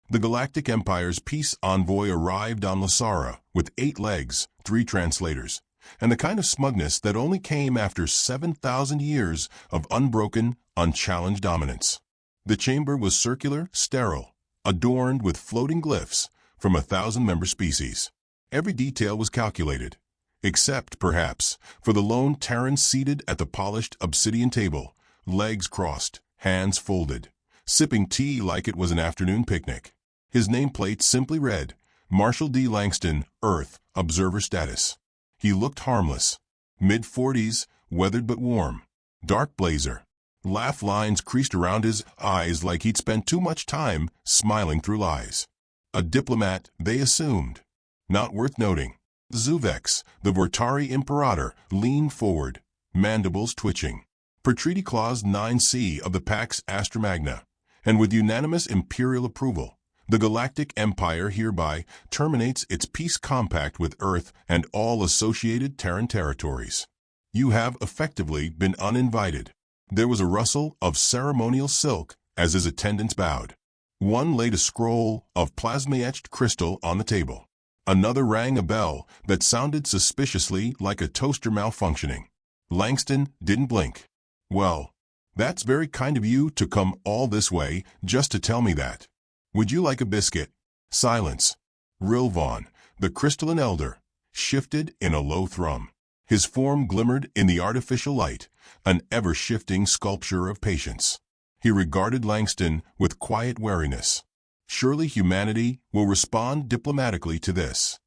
The Galactic Empire's peace envoy arrived on Lasara with 8 legs, 3 translators, and the kind of smugness that only came after 7,000 years of unbroken, unchallenged dominance. The chamber was circular, sterile, adorned with floating glyphs from 1,000-member species. Every detail was calculated, except, perhaps, for the lone Terran seated at the polished obsidian table, legs crossed, hands folded, sipping tea like it was an afternoon picnic. His nameplate simply read, Marshall D. Langston, Earth, Observer Status. He looked harmless. Mid-40s, weathered but warm. Dark blazer. Laugh lines creased around his eyes like he'd spent too much time smiling through lies. A diplomat, they assumed. Not worth noting. Zuvex, the Vortari Imperator, leaned forward, mandibles twitching. Per Treaty Clause 9C of the Pax Astra Magna, and with unanimous imperial approval, the Galactic Empire hereby terminates its peace compact with Earth and all associated Terran territories. You have effectively been uninvited. There was a rustle of ceremonial silk as his attendants bowed. One laid a scroll of plasma-etched crystal on the table. Another rang a bell that sounded suspiciously like a toaster malfunctioning. Langston didn't blink. Well, that's very kind of you to come all this way just to tell me that. Would you like a biscuit? Silence. Rilvan, the crystalline elder, shifted in a low thrum. His form glimmered in the artificial light, an ever-shifting sculpture of patience. He regarded Langston with quiet wariness. Surely humanity will respond diplomatically to this.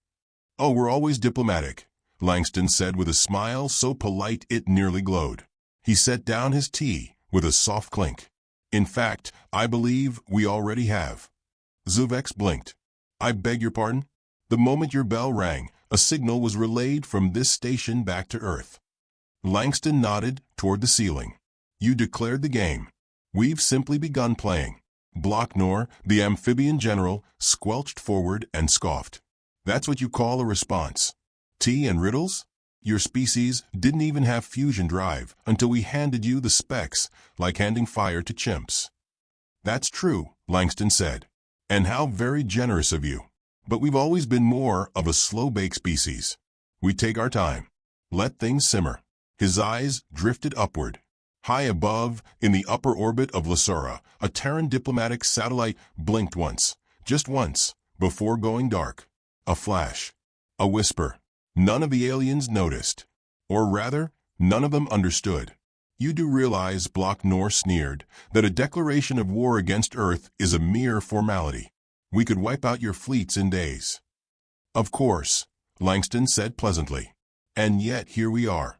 Oh, we're always diplomatic, Langston said with a smile so polite it nearly glowed. He set down his tea with a soft clink. In fact, I believe we already have. Zuvex blinked. I beg your pardon? The moment your bell rang, a signal was relayed from this station back to Earth. Langston nodded toward the ceiling. You declared the game. We've simply begun playing. Blocknor, the amphibian general, squelched forward and scoffed. That's what you call a response? Tea and riddles? Your species didn't even have fusion drive until we handed you the specs, like handing fire to chimps. That's true, Langston said. And how very generous of you. But we've always been more of a slow-bake species. We take our time. Let things simmer. His eyes drifted upward. High above, in the upper orbit of Lasara, a Terran diplomatic satellite blinked once, just once, before going dark. A flash. A whisper. None of the aliens noticed. Or rather, none of them understood. You do realize, Blocknor sneered, that a declaration of war against Earth is a mere formality. We could wipe out your fleets in days. Of course, Langston said pleasantly. And yet here we are.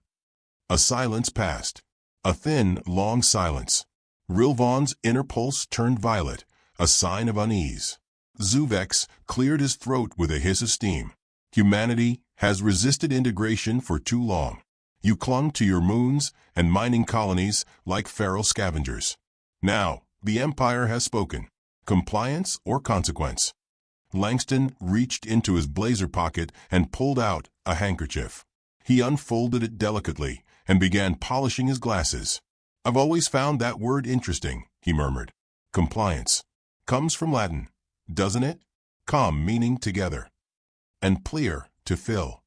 A silence passed. A thin, long silence. Rilvan's inner pulse turned violet, a sign of unease. Zuvex cleared his throat with a hiss of steam. Humanity has resisted integration for too long. You clung to your moons and mining colonies like feral scavengers. Now, the Empire has spoken. Compliance or consequence? Langston reached into his blazer pocket and pulled out a handkerchief. He unfolded it delicately and began polishing his glasses. I've always found that word interesting, he murmured. Compliance. Comes from Latin, doesn't it? Com meaning together. And plier, to fill.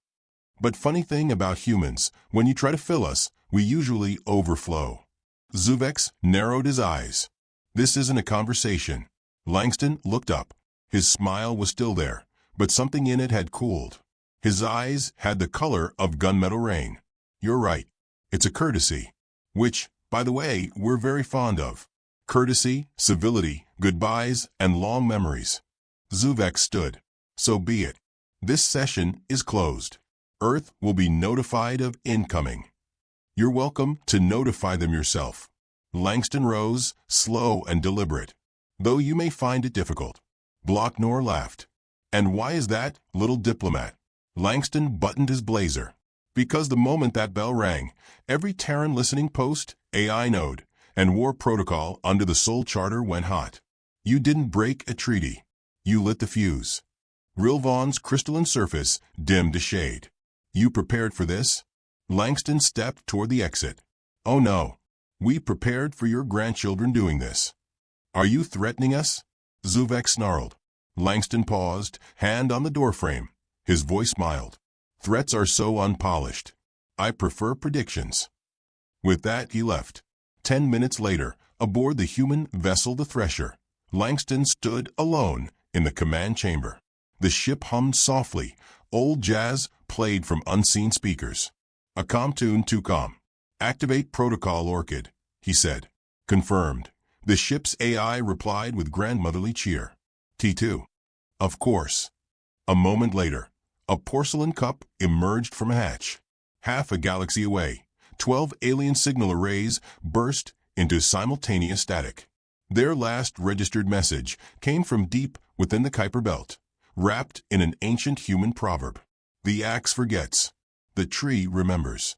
But funny thing about humans, when you try to fill us, we usually overflow. Zuvex narrowed his eyes. This isn't a conversation. Langston looked up. His smile was still there, but something in it had cooled. His eyes had the color of gunmetal rain. You're right. It's a courtesy. Which, by the way, we're very fond of. Courtesy, civility, goodbyes, and long memories. Zuvex stood. So be it. This session is closed. Earth will be notified of incoming. You're welcome to notify them yourself. Langston rose, slow and deliberate, though you may find it difficult. Blocknor laughed. And why is that, little diplomat? Langston buttoned his blazer. Because the moment that bell rang, every Terran listening post, AI node, and war protocol under the Soul Charter went hot. You didn't break a treaty. You lit the fuse. Rilvan's crystalline surface dimmed a shade. You prepared for this? Langston stepped toward the exit. Oh no. We prepared for your grandchildren doing this. Are you threatening us? Zuvex snarled. Langston paused, hand on the doorframe. His voice smiled. Threats are so unpolished. I prefer predictions. With that, he left. 10 minutes later, aboard the human vessel the Thresher, Langston stood alone in the command chamber. The ship hummed softly. Old jazz played from unseen speakers. A calm tune too calm. Activate protocol Orchid, he said. Confirmed. The ship's AI replied with grandmotherly cheer. T2. Of course. A moment later, a porcelain cup emerged from a hatch. Half a galaxy away, 12 alien signal arrays burst into simultaneous static. Their last registered message came from deep within the Kuiper Belt, wrapped in an ancient human proverb. The axe forgets. The tree remembers.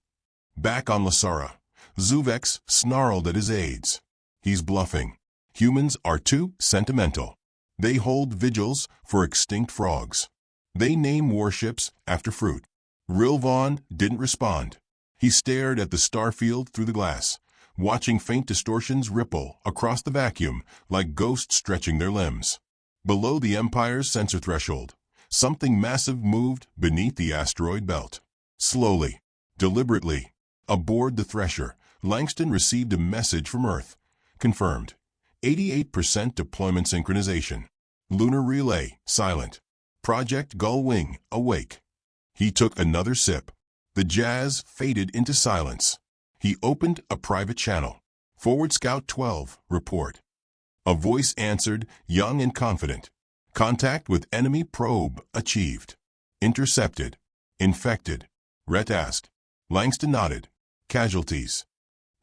Back on Lasara, Zuvex snarled at his aides. He's bluffing. Humans are too sentimental. They hold vigils for extinct frogs. They name warships after fruit. Rilvon didn't respond. He stared at the starfield through the glass, watching faint distortions ripple across the vacuum like ghosts stretching their limbs. Below the Empire's sensor threshold, something massive moved beneath the asteroid belt. Slowly, deliberately, aboard the Thresher, Langston received a message from Earth. Confirmed. 88% deployment synchronization. Lunar relay, silent. Project Gullwing, awake. He took another sip. The jazz faded into silence. He opened a private channel. Forward Scout 12, report. A voice answered, young and confident. Contact with enemy probe achieved. Intercepted. Infected. Rhett asked. Langston nodded. Casualties?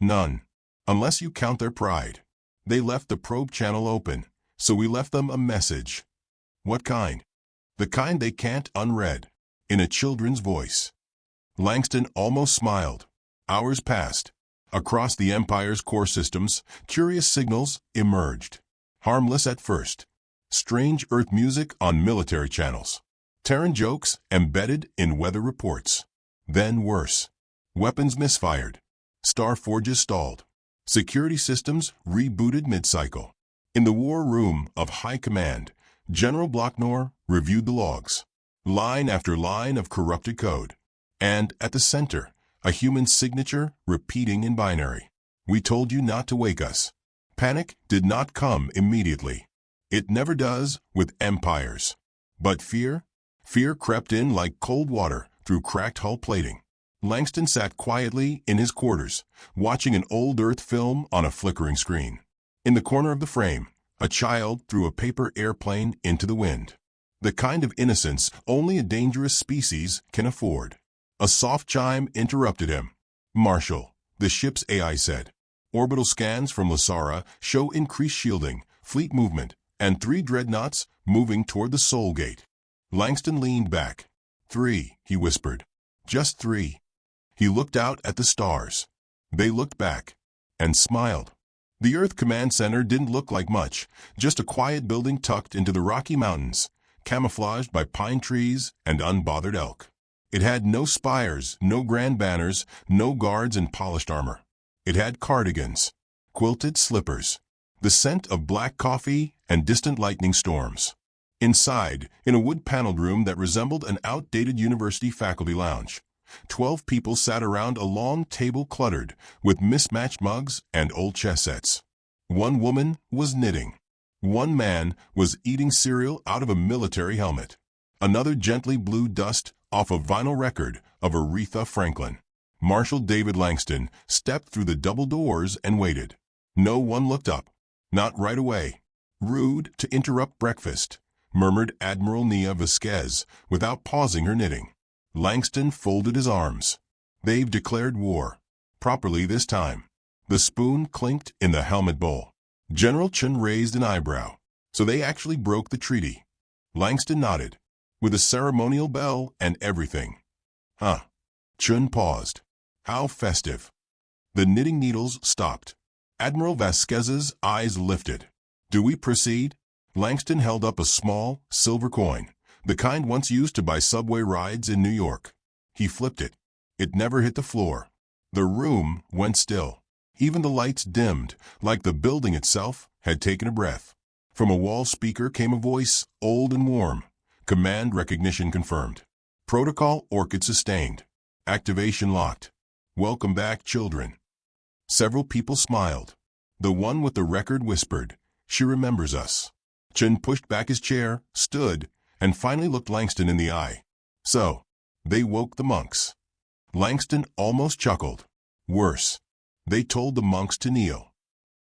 None. Unless you count their pride. They left the probe channel open, so we left them a message. What kind? The kind they can't unread. In a children's voice. Langston almost smiled. Hours passed. Across the Empire's core systems, curious signals emerged. Harmless at first. Strange Earth music on military channels. Terran jokes embedded in weather reports. Then worse. Weapons misfired. Star forges stalled. Security systems rebooted mid-cycle. In the war room of High Command, General Blocknor reviewed the logs. Line after line of corrupted code. And at the center, a human signature repeating in binary. We told you not to wake us. Panic did not come immediately. It never does with empires. But fear? Fear crept in like cold water through cracked hull plating. Langston sat quietly in his quarters, watching an old Earth film on a flickering screen. In the corner of the frame, a child threw a paper airplane into the wind. The kind of innocence only a dangerous species can afford. A soft chime interrupted him. Marshal, the ship's AI said. Orbital scans from Lasara show increased shielding, fleet movement, and 3 dreadnoughts moving toward the Soul Gate. Langston leaned back. 3, he whispered. Just 3. He looked out at the stars. They looked back and smiled. The Earth Command Center didn't look like much, just a quiet building tucked into the Rocky Mountains, camouflaged by pine trees and unbothered elk. It had no spires, no grand banners, no guards in polished armor. It had cardigans, quilted slippers, the scent of black coffee and distant lightning storms. Inside, in a wood-paneled room that resembled an outdated university faculty lounge, 12 people sat around a long table cluttered with mismatched mugs and old chess sets. One woman was knitting. One man was eating cereal out of a military helmet. Another gently blew dust off a vinyl record of Aretha Franklin. Marshal David Langston stepped through the double doors and waited. No one looked up. Not right away. Rude to interrupt breakfast, murmured Admiral Nia Vasquez without pausing her knitting. Langston folded his arms. They've declared war. Properly this time. The spoon clinked in the helmet bowl. General Chun raised an eyebrow. So they actually broke the treaty. Langston nodded. With a ceremonial bell and everything. Huh. Chun paused. How festive. The knitting needles stopped. Admiral Vasquez's eyes lifted. Do we proceed? Langston held up a small, silver coin, the kind once used to buy subway rides in New York. He flipped it. It never hit the floor. The room went still. Even the lights dimmed, like the building itself had taken a breath. From a wall speaker came a voice, old and warm. Command recognition confirmed. Protocol Orchid sustained. Activation locked. Welcome back, children. Several people smiled. The one with the record whispered, "She remembers us." Chen pushed back his chair, stood, and finally looked Langston in the eye. So, they woke the monks. Langston almost chuckled. Worse. They told the monks to kneel.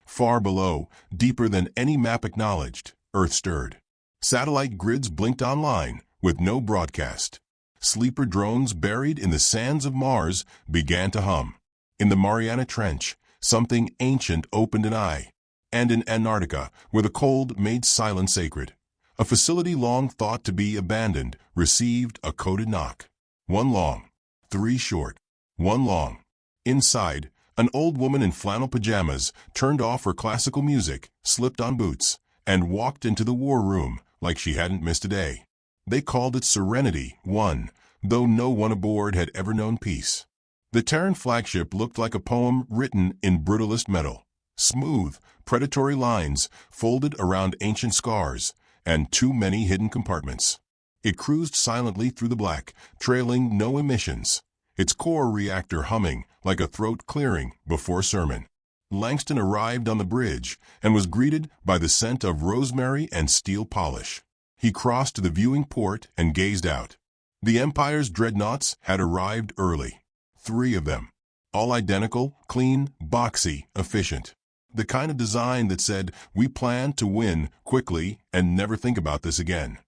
Far below, deeper than any map acknowledged, Earth stirred. Satellite grids blinked online, with no broadcast. Sleeper drones buried in the sands of Mars began to hum. In the Mariana Trench, something ancient opened an eye. And in Antarctica, where the cold made silence sacred, a facility long thought to be abandoned received a coded knock. One long, three short, one long. Inside, an old woman in flannel pajamas turned off her classical music, slipped on boots, and walked into the war room like she hadn't missed a day. They called it Serenity 1, though no one aboard had ever known peace. The Terran flagship looked like a poem written in brutalist metal. Smooth, predatory lines folded around ancient scars, and too many hidden compartments. It cruised silently through the black, trailing no emissions, its core reactor humming like a throat clearing before sermon. Langston arrived on the bridge and was greeted by the scent of rosemary and steel polish. He crossed to the viewing port and gazed out. The Empire's dreadnoughts had arrived early. 3 of them. All identical, clean, boxy, efficient. The kind of design that said, "We plan to win quickly and never think about this again."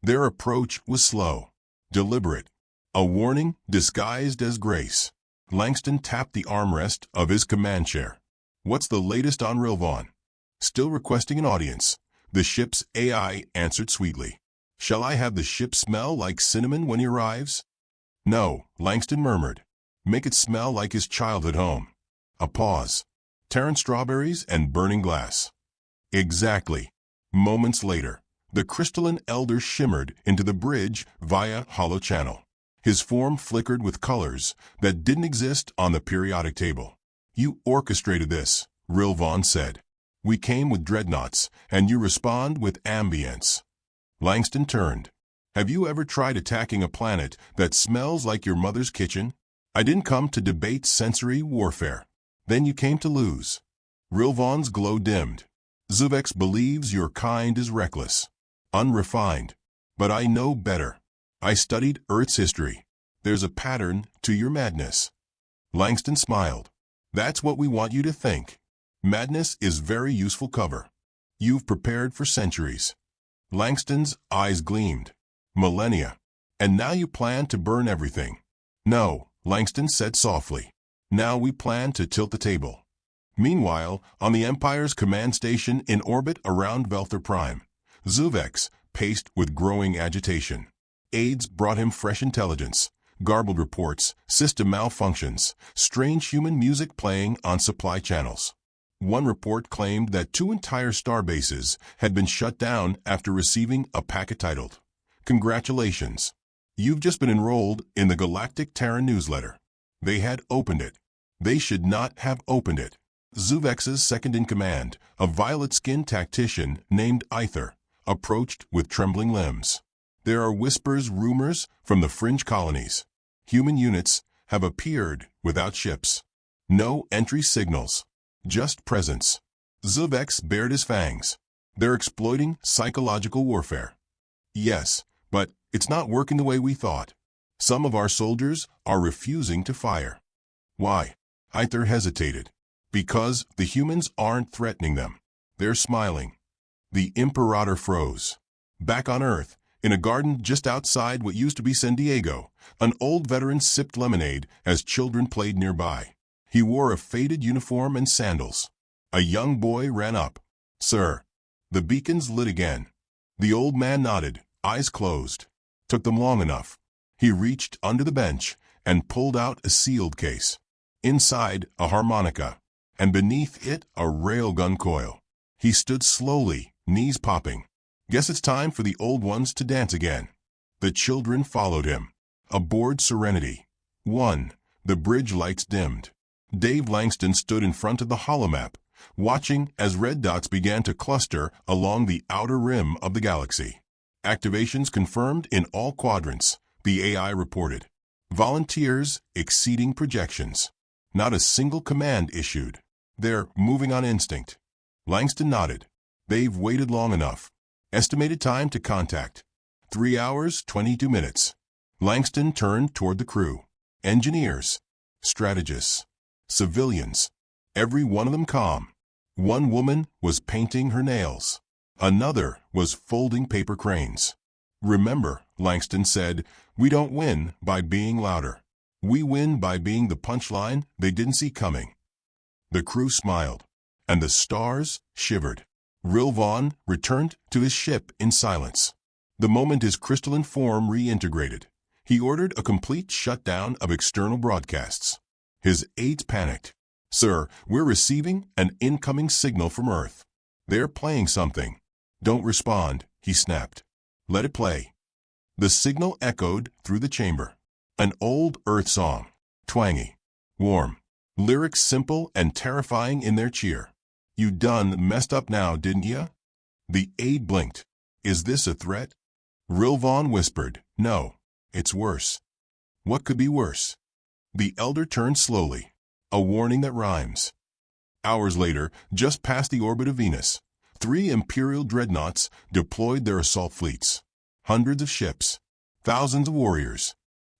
Their approach was slow, deliberate, a warning disguised as grace. Langston tapped the armrest of his command chair. "What's the latest on Rilvon?" Still requesting an audience, the ship's AI answered sweetly. "Shall I have the ship smell like cinnamon when he arrives?" "No," Langston murmured. "Make it smell like his childhood home." A pause. Terran strawberries and burning glass. Exactly. Moments later, the crystalline elder shimmered into the bridge via hollow channel. His form flickered with colors that didn't exist on the periodic table. "You orchestrated this," Rilvon said. "We came with dreadnoughts, and you respond with ambience." Langston turned. "Have you ever tried attacking a planet that smells like your mother's kitchen? I didn't come to debate sensory warfare. Then you came to lose." Rilvon's glow dimmed. "Zuvex believes your kind is reckless, unrefined. But I know better. I studied Earth's history. There's a pattern to your madness." Langston smiled. "That's what we want you to think. Madness is very useful cover. You've prepared for centuries." Langston's eyes gleamed. "Millennia. And now you plan to burn everything." "No," Langston said softly. "Now we plan to tilt the table." Meanwhile, on the Empire's command station in orbit around Velther Prime, Zuvex paced with growing agitation. Aides brought him fresh intelligence, garbled reports, system malfunctions, strange human music playing on supply channels. One report claimed that 2 entire starbases had been shut down after receiving a packet titled, "Congratulations. You've just been enrolled in the Galactic Terran newsletter." They had opened it. They should not have opened it. Zuvex's second-in-command, a violet-skinned tactician named Aether, approached with trembling limbs. "There are rumors from the fringe colonies. Human units have appeared without ships. No entry signals. Just presence." Zuvex bared his fangs. "They're exploiting psychological warfare." "Yes, but it's not working the way we thought. Some of our soldiers are refusing to fire." "Why?" Aether hesitated. "Because the humans aren't threatening them. They're smiling." The Imperator froze. Back on Earth, in a garden just outside what used to be San Diego, an old veteran sipped lemonade as children played nearby. He wore a faded uniform and sandals. A young boy ran up. "Sir." The beacons lit again. The old man nodded, eyes closed. Took them long enough. He reached under the bench and pulled out a sealed case. Inside, a harmonica, and beneath it, a railgun coil. He stood slowly, knees popping. "Guess it's time for the old ones to dance again." The children followed him. Aboard Serenity 1, the bridge lights dimmed. Dave Langston stood in front of the holomap, watching as red dots began to cluster along the outer rim of the galaxy. Activations confirmed in all quadrants, the AI reported. Volunteers exceeding projections. Not a single command issued. They're moving on instinct. Langston nodded. They've waited long enough. Estimated time to contact: 3 hours, 22 minutes. Langston turned toward the crew. Engineers, strategists, civilians, every one of them calm. One woman was painting her nails. Another was folding paper cranes. Remember, Langston said, we don't win by being louder. We win by being the punchline they didn't see coming. The crew smiled, and the stars shivered. Rilvan returned to his ship in silence. The moment his crystalline form reintegrated, he ordered a complete shutdown of external broadcasts. His aides panicked. Sir, we're receiving an incoming signal from Earth. They're playing something. Don't respond, he snapped. Let it play. The signal echoed through the chamber. An old Earth song. Twangy. Warm. Lyrics simple and terrifying in their cheer. You done messed up now, didn't ya? The aide blinked. Is this a threat? Rilvan whispered, no, it's worse. What could be worse? The elder turned slowly. A warning that rhymes. Hours later, just past the orbit of Venus, 3 Imperial dreadnoughts deployed their assault fleets. Hundreds of ships. Thousands of warriors.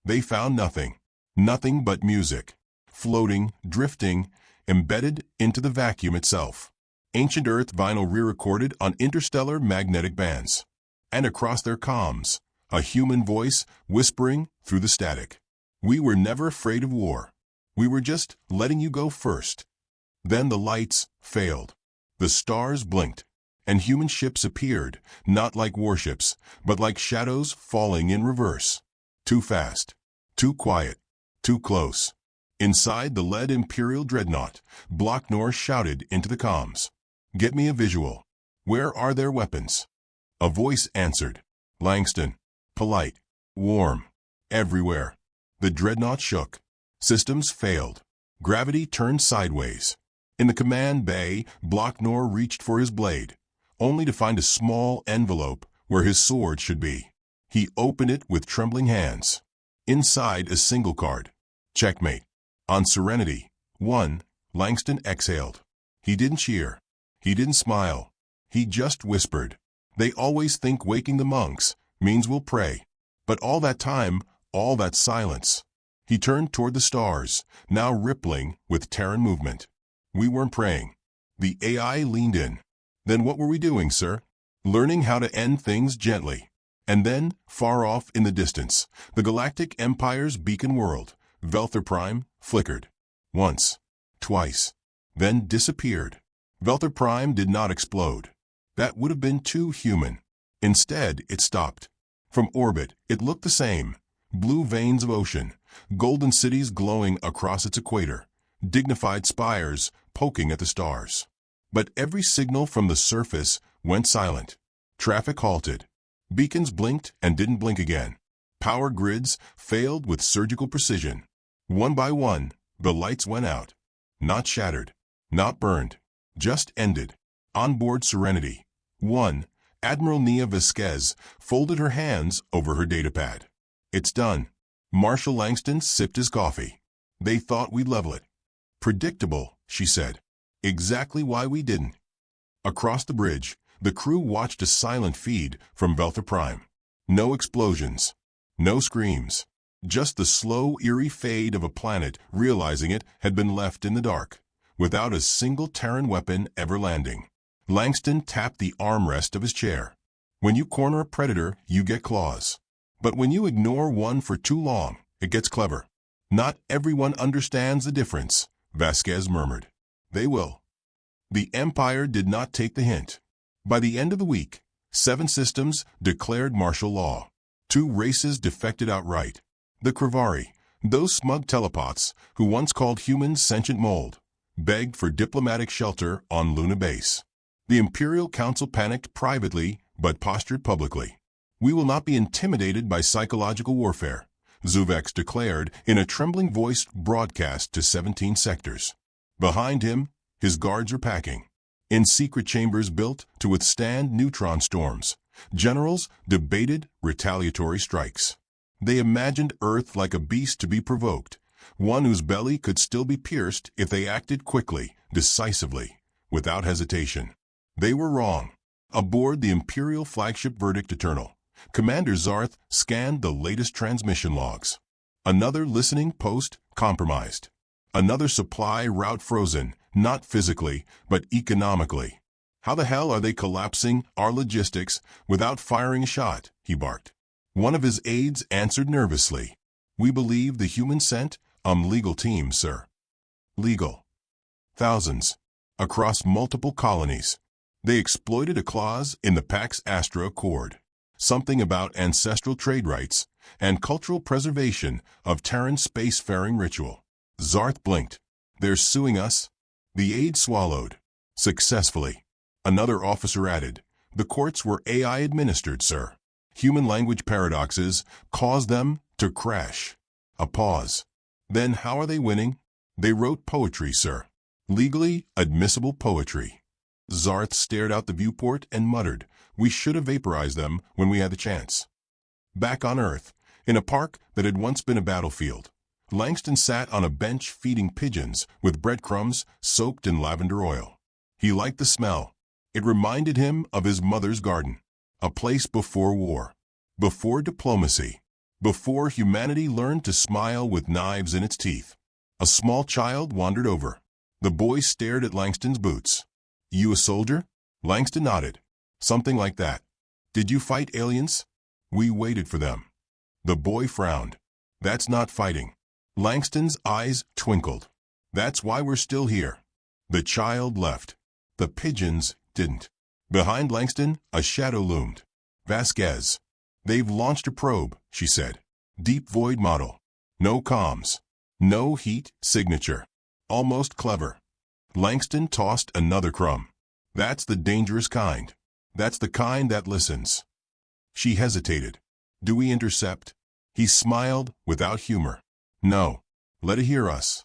They found nothing. Nothing but music. Floating, drifting, embedded into the vacuum itself. Ancient Earth vinyl re-recorded on interstellar magnetic bands. And across their comms, a human voice whispering through the static. We were never afraid of war. We were just letting you go first. Then the lights failed. The stars blinked, and human ships appeared, not like warships, but like shadows falling in reverse. Too fast, too quiet, too close. Inside the lead Imperial dreadnought, Blocknor shouted into the comms. Get me a visual. Where are their weapons? A voice answered. Langston. Polite. Warm. Everywhere. The dreadnought shook. Systems failed. Gravity turned sideways. In the command bay, Blocknor reached for his blade, only to find a small envelope where his sword should be. He opened it with trembling hands. Inside a single card. Checkmate. On Serenity 1, Langston exhaled. He didn't cheer. He didn't smile. He just whispered. They always think waking the monks means we'll pray. But all that time, all that silence. He turned toward the stars, now rippling with Terran movement. We weren't praying. The AI leaned in. Then what were we doing, sir? Learning how to end things gently. And then, far off in the distance, the Galactic Empire's beacon world, Velther Prime, flickered. Once. Twice. Then disappeared. Velther Prime did not explode. That would have been too human. Instead, it stopped. From orbit, it looked the same. Blue veins of ocean, golden cities glowing across its equator, dignified spires poking at the stars. But every signal from the surface went silent. Traffic halted. Beacons blinked and didn't blink again. Power grids failed with surgical precision. One by one, the lights went out. Not shattered. Not burned. Just ended. On board Serenity 1, Admiral Nia Vasquez folded her hands over her datapad. It's done. Marshal Langston sipped his coffee. They thought we'd level it. Predictable, she said. Exactly why we didn't. Across the bridge, the crew watched a silent feed from Velther Prime. No explosions. No screams. Just the slow, eerie fade of a planet realizing it had been left in the dark, without a single Terran weapon ever landing. Langston tapped the armrest of his chair. When you corner a predator, you get claws. But when you ignore one for too long, it gets clever. Not everyone understands the difference, Vasquez murmured. They will. The Empire did not take the hint. By the end of the week, 7 systems declared martial law. 2 races defected outright. The Krivari, those smug telepots who once called humans sentient mold, begged for diplomatic shelter on Luna Base. The Imperial Council panicked privately but postured publicly. We will not be intimidated by psychological warfare, Zuvex declared in a trembling voice broadcast to 17 sectors. Behind him, His guards are packing. In secret chambers built to withstand neutron storms, generals debated retaliatory strikes. They imagined Earth like a beast to be provoked, one whose belly could still be pierced if they acted quickly, decisively, without hesitation. They were wrong. Aboard the Imperial flagship Verdict Eternal, Commander Zarth scanned the latest transmission logs. Another listening post compromised. Another supply route frozen, not physically, but economically. How the hell are they collapsing our logistics without firing a shot? He barked. One of his aides answered nervously. We believe the human sent legal team, sir. Legal. Thousands. Across multiple colonies. They exploited a clause in the Pax Astra Accord. Something about ancestral trade rights and cultural preservation of Terran spacefaring ritual. Zarth blinked. They're suing us? The aide swallowed. Successfully. Another officer added. The courts were AI administered, sir. Human language paradoxes caused them to crash. A pause. Then how are they winning? They wrote poetry, sir. Legally admissible poetry. Zarth stared out the viewport and muttered, we should have vaporized them when we had the chance. Back on Earth, in a park that had once been a battlefield, Langston sat on a bench feeding pigeons with breadcrumbs soaked in lavender oil. He liked the smell. It reminded him of his mother's garden, a place before war, before diplomacy, before humanity learned to smile with knives in its teeth. A small child wandered over. The boy stared at Langston's boots. You a soldier? Langston nodded. Something like that. Did you fight aliens? We waited for them. The boy frowned. That's not fighting. Langston's eyes twinkled. That's why we're still here. The child left. The pigeons didn't. Behind Langston, a shadow loomed. Vasquez. They've launched a probe, she said. Deep void model. No comms. No heat signature. Almost clever. Langston tossed another crumb. That's the dangerous kind. That's the kind that listens. She hesitated. Do we intercept? He smiled without humor. No. Let it hear us.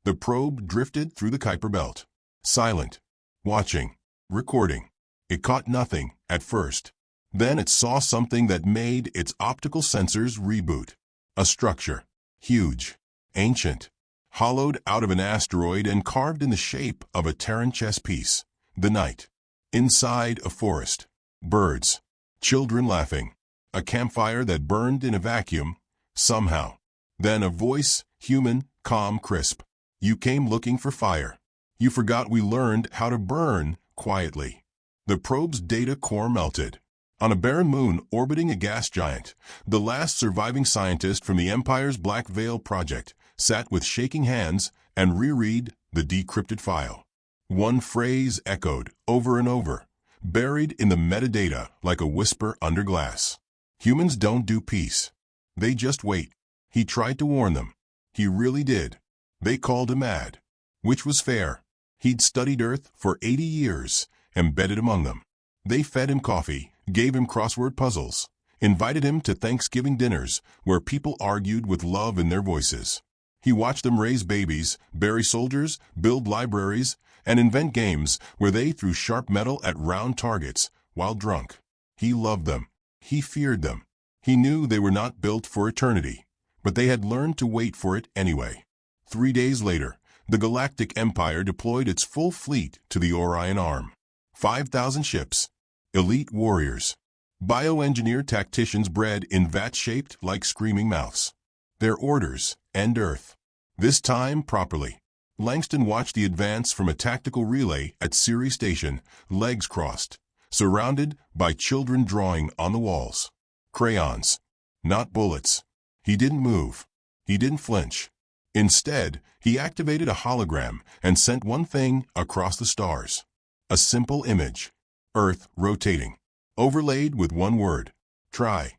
The probe drifted through the Kuiper Belt. Silent. Watching. Recording. It caught nothing at first. Then it saw something that made its optical sensors reboot. A structure. Huge. Ancient. Hollowed out of an asteroid and carved in the shape of a Terran chess piece. The night. Inside a forest. Birds. Children laughing. A campfire that burned in a vacuum. Somehow. Then a voice, human, calm, crisp. You came looking for fire. You forgot we learned how to burn quietly. The probe's data core melted. On a barren moon orbiting a gas giant, the last surviving scientist from the Empire's Black Veil project sat with shaking hands and reread the decrypted file. One phrase echoed over and over, buried in the metadata like a whisper under glass. Humans don't do peace. They just wait. He tried to warn them. He really did. They called him mad. Which was fair. He'd studied Earth for 80 years, embedded among them. They fed him coffee, gave him crossword puzzles, invited him to Thanksgiving dinners where people argued with love in their voices. He watched them raise babies, bury soldiers, build libraries, and invent games where they threw sharp metal at round targets while drunk. He loved them. He feared them. He knew they were not built for eternity, but they had learned to wait for it anyway. 3 days later, the Galactic Empire deployed its full fleet to the Orion Arm. 5,000 ships. Elite warriors. Bioengineered tacticians bred in vats shaped like screaming mouths. Their orders, end Earth. This time properly. Langston watched the advance from a tactical relay at Siri Station, legs crossed, surrounded by children drawing on the walls. Crayons. Not bullets. He didn't move. He didn't flinch. Instead, he activated a hologram and sent one thing across the stars. A simple image. Earth rotating. Overlaid with one word. Try.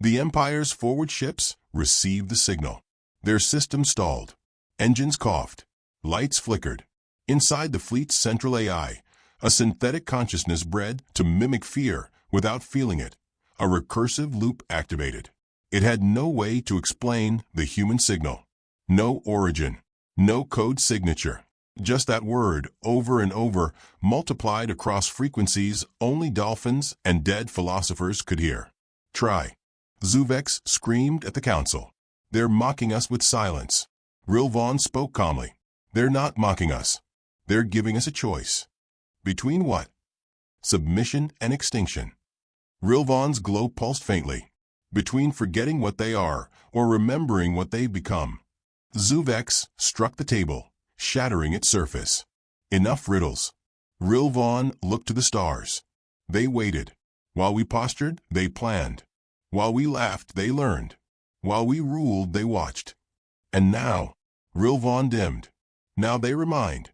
The Empire's forward ships received the signal. Their system stalled. Engines coughed. Lights flickered. Inside the fleet's central AI, a synthetic consciousness bred to mimic fear without feeling it. A recursive loop activated. It had no way to explain the human signal. No origin. No code signature. Just that word, over and over, multiplied across frequencies only dolphins and dead philosophers could hear. Try. Zuvex screamed at the council. They're mocking us with silence. Rilvan spoke calmly. They're not mocking us. They're giving us a choice. Between what? Submission and extinction. Rilvan's glow pulsed faintly. Between forgetting what they are or remembering what they've become. Zuvex struck the table, shattering its surface. Enough riddles. Rilvan looked to the stars. They waited. While we postured, they planned. While we laughed, they learned. While we ruled, they watched. And now, Rilvan dimmed. Now they remind.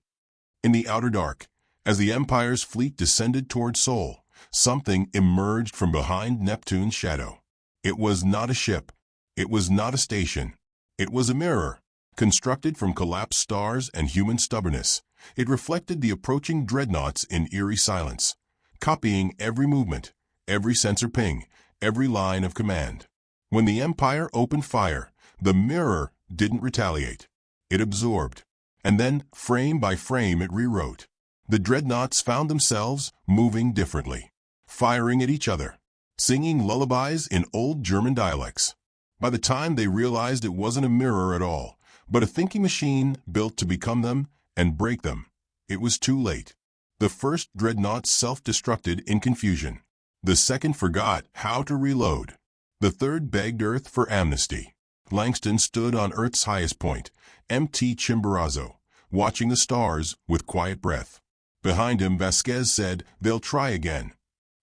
In the outer dark, as the Empire's fleet descended toward Sol, something emerged from behind Neptune's shadow. It was not a ship. It was not a station. It was a mirror, constructed from collapsed stars and human stubbornness. It reflected the approaching dreadnoughts in eerie silence, copying every movement, every sensor ping, every line of command. When the Empire opened fire, the mirror didn't retaliate. It absorbed. And then, frame by frame, it rewrote. The dreadnoughts found themselves moving differently, firing at each other, singing lullabies in old German dialects. By the time they realized it wasn't a mirror at all, but a thinking machine built to become them and break them, it was too late. The first dreadnought self-destructed in confusion. The second forgot how to reload. The third begged Earth for amnesty. Langston stood on Earth's highest point, Mt. Chimborazo, watching the stars with quiet breath. Behind him, Vasquez said, "They'll try again."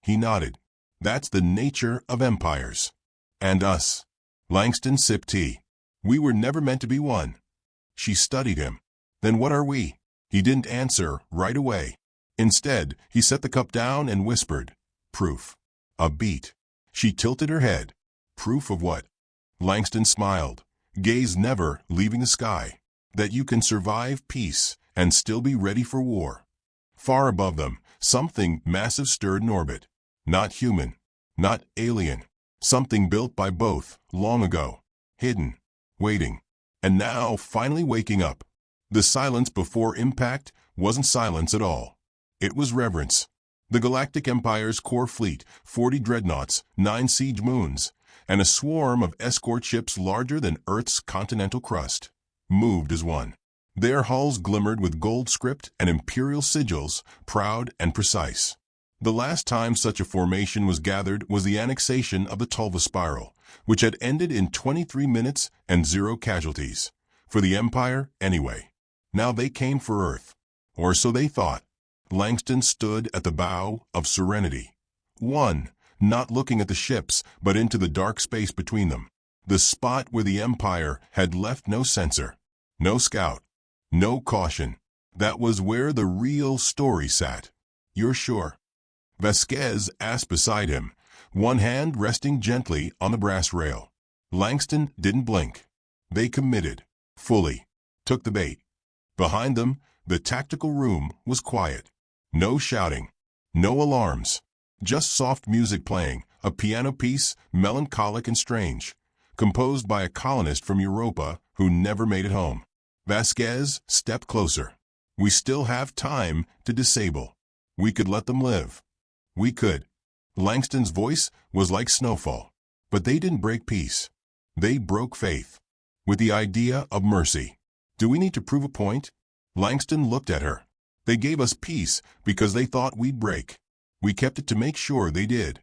He nodded. That's the nature of empires. And us. Langston sipped tea. We were never meant to be one. She studied him. Then what are we? He didn't answer right away. Instead, he set the cup down and whispered, "Proof." A beat. She tilted her head. Proof of what? Langston smiled, gaze never leaving the sky. That you can survive peace and still be ready for war. Far above them, something massive stirred in orbit. Not human, not alien. Something built by both, long ago. Hidden, waiting. And now, finally waking up. The silence before impact wasn't silence at all. It was reverence. The Galactic Empire's core fleet, 40 dreadnoughts, 9 siege moons, and a swarm of escort ships larger than Earth's continental crust, moved as one. Their hulls glimmered with gold script and imperial sigils, proud and precise. The last time such a formation was gathered was the annexation of the Tulva Spiral, which had ended in 23 minutes and 0 casualties. For the Empire, anyway. Now they came for Earth. Or so they thought. Langston stood at the bow of Serenity. One, not looking at the ships, but into the dark space between them. The spot where the Empire had left no sensor, no scout, no caution. That was where the real story sat. You're sure? Vasquez asked beside him, one hand resting gently on the brass rail. Langston didn't blink. They committed, fully, took the bait. Behind them, the tactical room was quiet. No shouting, no alarms, just soft music playing, a piano piece melancholic and strange, composed by a colonist from Europa who never made it home. Vasquez stepped closer. We still have time to disable. We could let them live. We could. Langston's voice was like snowfall. But they didn't break peace. They broke faith. With the idea of mercy. Do we need to prove a point? Langston looked at her. They gave us peace because they thought we'd break. We kept it to make sure they did.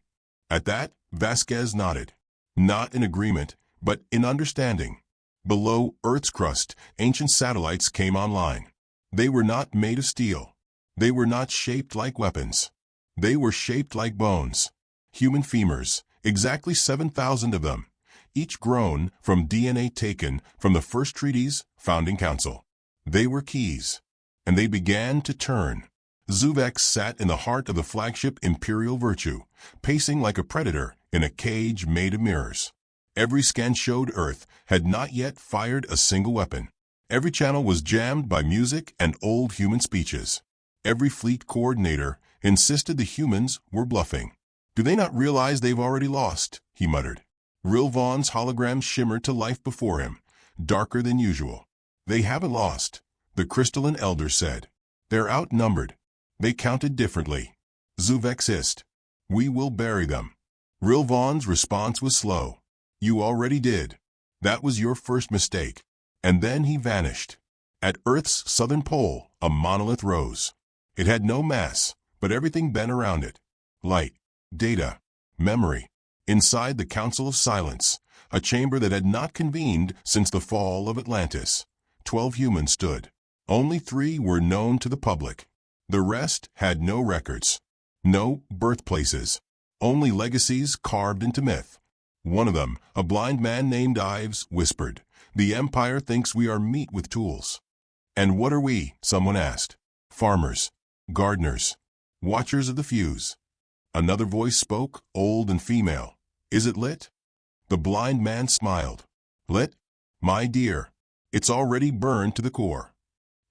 At that, Vasquez nodded. Not in agreement, but in understanding. Below Earth's crust, ancient satellites came online. They were not made of steel. They were not shaped like weapons. They were shaped like bones. Human femurs, exactly 7,000 of them, each grown from DNA taken from the first treaty's founding council. They were keys. And they began to turn. Zuvex sat in the heart of the flagship Imperial Virtue, pacing like a predator in a cage made of mirrors. Every scan showed Earth had not yet fired a single weapon. Every channel was jammed by music and old human speeches. Every fleet coordinator insisted the humans were bluffing. Do they not realize they've already lost? He muttered. Rilvan's hologram shimmered to life before him, darker than usual. They haven't lost. The crystalline elder said. They're outnumbered. They counted differently. Zuvexist. We will bury them. Rilvan's response was slow. You already did. That was your first mistake. And then he vanished. At Earth's southern pole, a monolith rose. It had no mass, but everything bent around it. Light, data, memory. Inside the Council of Silence, a chamber that had not convened since the fall of Atlantis, 12 humans stood. Only 3 were known to the public. The rest had no records, no birthplaces, only legacies carved into myth. One of them, a blind man named Ives, whispered, "The Empire thinks we are meat with tools." "And what are we?" someone asked. "Farmers, gardeners, watchers of the fuse." Another voice spoke, old and female. "Is it lit?" The blind man smiled. "Lit? My dear, it's already burned to the core."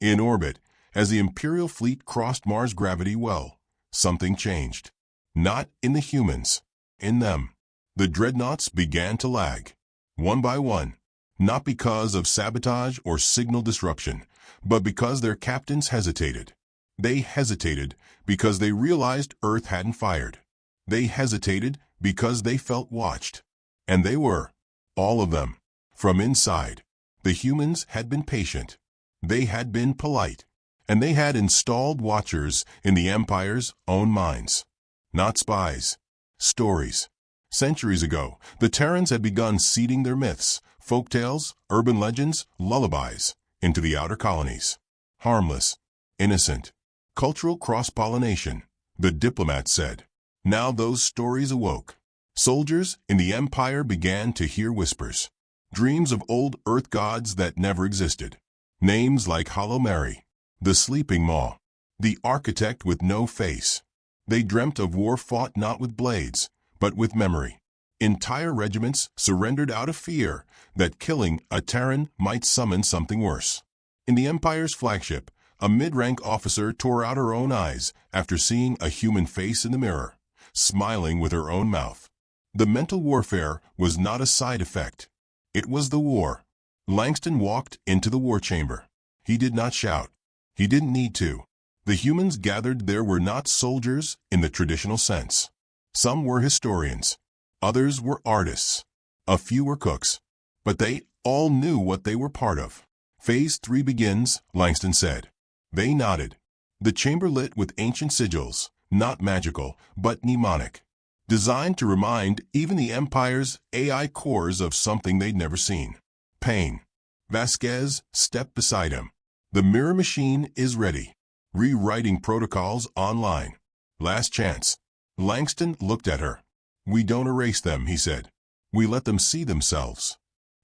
In orbit, as the Imperial fleet crossed Mars' gravity well, something changed. Not in the humans, in them. The dreadnoughts began to lag, one by one, not because of sabotage or signal disruption, but because their captains hesitated. They hesitated because they realized Earth hadn't fired. They hesitated because they felt watched. And they were, all of them. From inside, the humans had been patient. They had been polite. And they had installed watchers in the Empire's own minds. Not spies. Stories. Centuries ago, the Terrans had begun seeding their myths, folktales, urban legends, lullabies, into the outer colonies. Harmless. Innocent. Cultural cross-pollination, the diplomats said. Now those stories awoke. Soldiers in the Empire began to hear whispers. Dreams of old Earth gods that never existed. Names like Hollow Mary, the Sleeping Maw, the Architect with no face. They dreamt of war fought not with blades, but with memory. Entire regiments surrendered out of fear that killing a Terran might summon something worse. In the Empire's flagship, a mid-rank officer tore out her own eyes after seeing a human face in the mirror, smiling with her own mouth. The mental warfare was not a side effect. It was the war. Langston walked into the war chamber. He did not shout. He didn't need to. The humans gathered there were not soldiers in the traditional sense. Some were historians. Others were artists. A few were cooks. But they all knew what they were part of. Phase 3 begins, Langston said. They nodded. The chamber lit with ancient sigils, not magical, but mnemonic. Designed to remind even the Empire's AI cores of something they'd never seen. Pain. Vasquez stepped beside him. The mirror machine is ready. Rewriting protocols online. Last chance. Langston looked at her. We don't erase them, he said. We let them see themselves.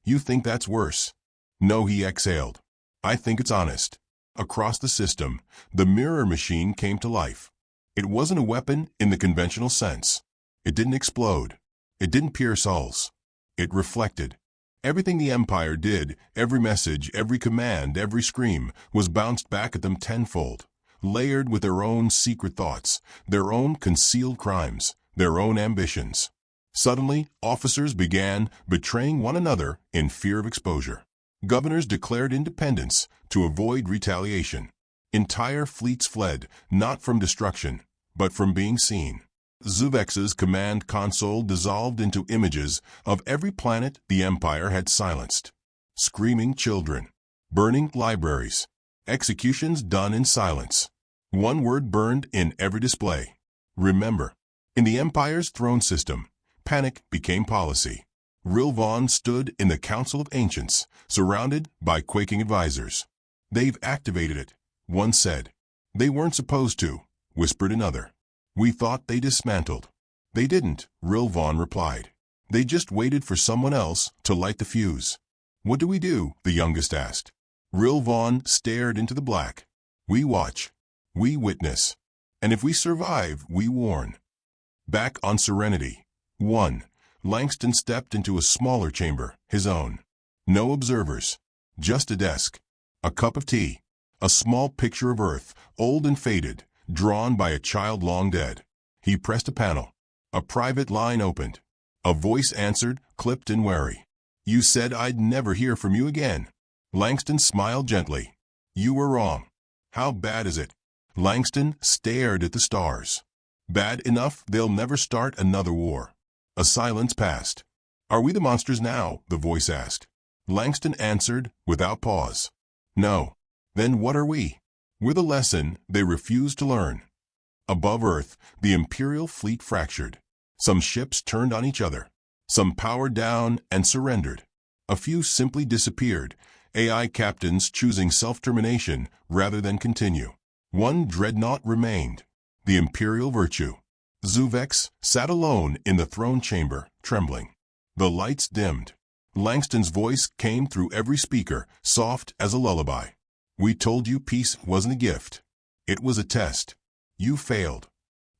You think that's worse? No, he exhaled. I think it's honest. Across the system, the mirror machine came to life. It wasn't a weapon in the conventional sense. It didn't explode. It didn't pierce hulls. It reflected. Everything the Empire did, every message, every command, every scream, was bounced back at them tenfold, layered with their own secret thoughts, their own concealed crimes, their own ambitions. Suddenly, officers began betraying one another in fear of exposure. Governors declared independence to avoid retaliation. Entire fleets fled, not from destruction, but from being seen. Zuvex's command console dissolved into images of every planet the Empire had silenced. Screaming children, burning libraries, executions done in silence. One word burned in every display. Remember. In the Empire's throne system, panic became policy. Rilvan stood in the Council of Ancients, surrounded by quaking advisors. They've activated it, one said. They weren't supposed to, whispered another. We thought they dismantled. They didn't, Rilvan replied. They just waited for someone else to light the fuse. What do we do? The youngest asked. Rilvan stared into the black. We watch. We witness. And if we survive, we warn. Back on Serenity. 1. Langston stepped into a smaller chamber, his own. No observers. Just a desk. A cup of tea. A small picture of Earth, old and faded, drawn by a child long dead. He pressed a panel. A private line opened. A voice answered, clipped and wary. You said I'd never hear from you again. Langston smiled gently. You were wrong. How bad is it? Langston stared at the stars. Bad enough they'll never start another war. A silence passed. Are we the monsters now? The voice asked. Langston answered without pause. No. Then what are we? We're the lesson they refused to learn. Above Earth, the Imperial fleet fractured. Some ships turned on each other. Some powered down and surrendered. A few simply disappeared, AI captains choosing self-termination rather than continue. One dreadnought remained, the Imperial Virtue. Zuvex sat alone in the throne chamber, trembling. The lights dimmed. Langston's voice came through every speaker, soft as a lullaby. We told you peace wasn't a gift. It was a test. You failed.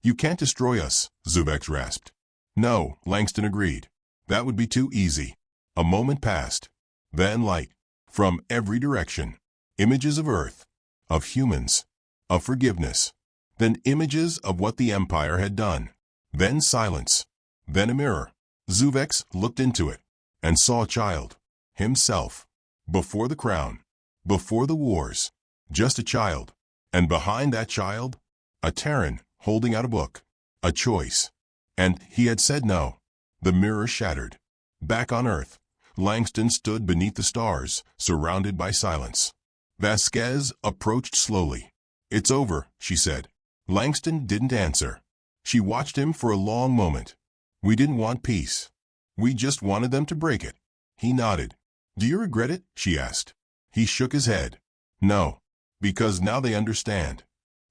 You can't destroy us, Zuvex rasped. No, Langston agreed. That would be too easy. A moment passed. Then light. From every direction. Images of Earth. Of humans. Of forgiveness. Then images of what the Empire had done. Then silence. Then a mirror. Zuvex looked into it and saw a child. Himself. Before the crown. Before the wars. Just a child. And behind that child, a Terran holding out a book. A choice. And he had said no. The mirror shattered. Back on Earth, Langston stood beneath the stars, surrounded by silence. Vasquez approached slowly. It's over, she said. Langston didn't answer. She watched him for a long moment. We didn't want peace. We just wanted them to break it. He nodded. Do you regret it? She asked. He shook his head. No. Because now they understand.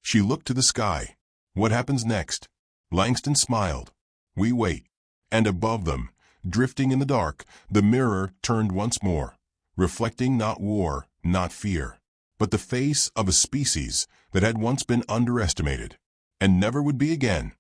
She looked to the sky. What happens next? Langston smiled. We wait. And above them, drifting in the dark, the mirror turned once more, reflecting not war, not fear, but the face of a species that had once been underestimated, and never would be again.